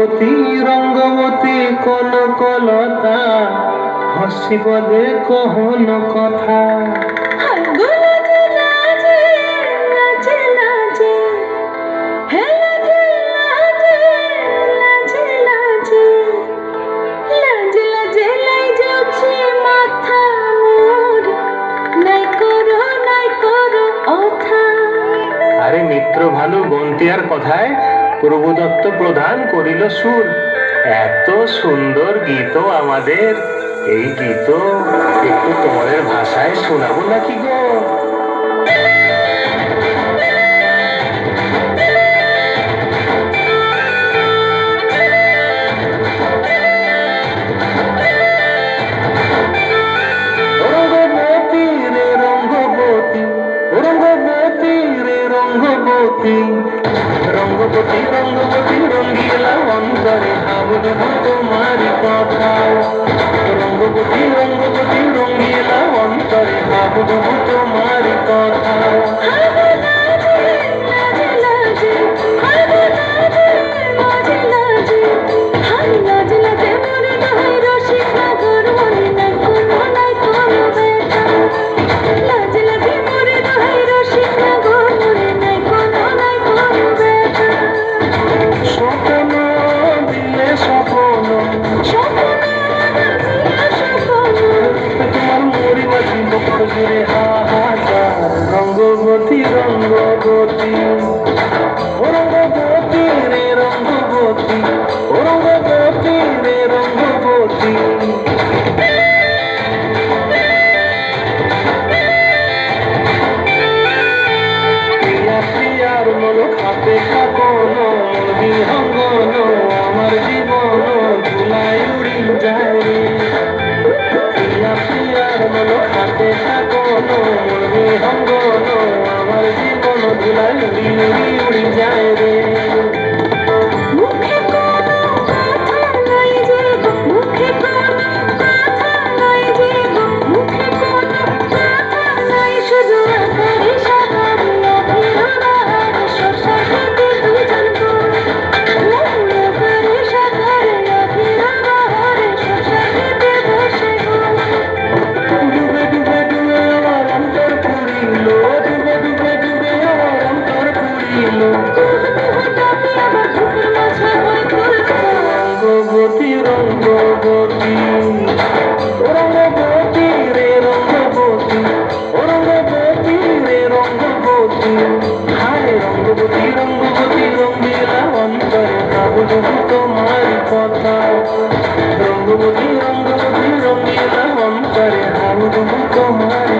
রঙ্গবতী রঙ্গবতী কনকলতা হসিব দেখো হন কথা। আরে মিত্র ভানু গন্তিয়ার কথায় প্রভুদত্ত প্রধান করিল সুর। এত সুন্দর গীত আমাদের, এই গীত একটু তোমাদের ভাষায় শোনাবো নাকি গো? রঙ্গবতী রে রঙ্গবতী, রঙ্গবতী রে রঙ্গবতী, রঙ্গবতী রঙ্গবতী রঙ্গিলা অন্তরে হাবুডুবু তোমারি কথা। রঙ্গবতী রঙ্গবতী রঙ্গিলা অন্তরে হাবুডুবু তোমারি কথা। রঙ্গবতী রঙ্গবতী, রঙ্গবতী রে রঙ্গবতী, রঙ্গবতী রে রঙ্গবতী। প্রিয়া প্রিয়ার মন খাতে খাপন বিহঙ্গন আমার জীবন ধুলাই উড়ি যায় রে। প্রিয়া প্রিয়ার মন খাতে খাপন বিহঙ্গন আমার জীবন ধুলাই উড়ি উড়ি উড়ি যায় রে। রঙ্গবতী রঙ্গবতী, রঙ্গবতী রে রঙ্গবতী, রঙ্গবতী রে রঙ্গবতী। হায় রঙ্গবতী রঙ্গবতী রঙ্গিলা অন্তরে হাবুডুবু তোমারি কথা। রঙ্গবতী রঙ্গবতী রঙ্গিলা অন্তরে হাবুডুবু তোমারি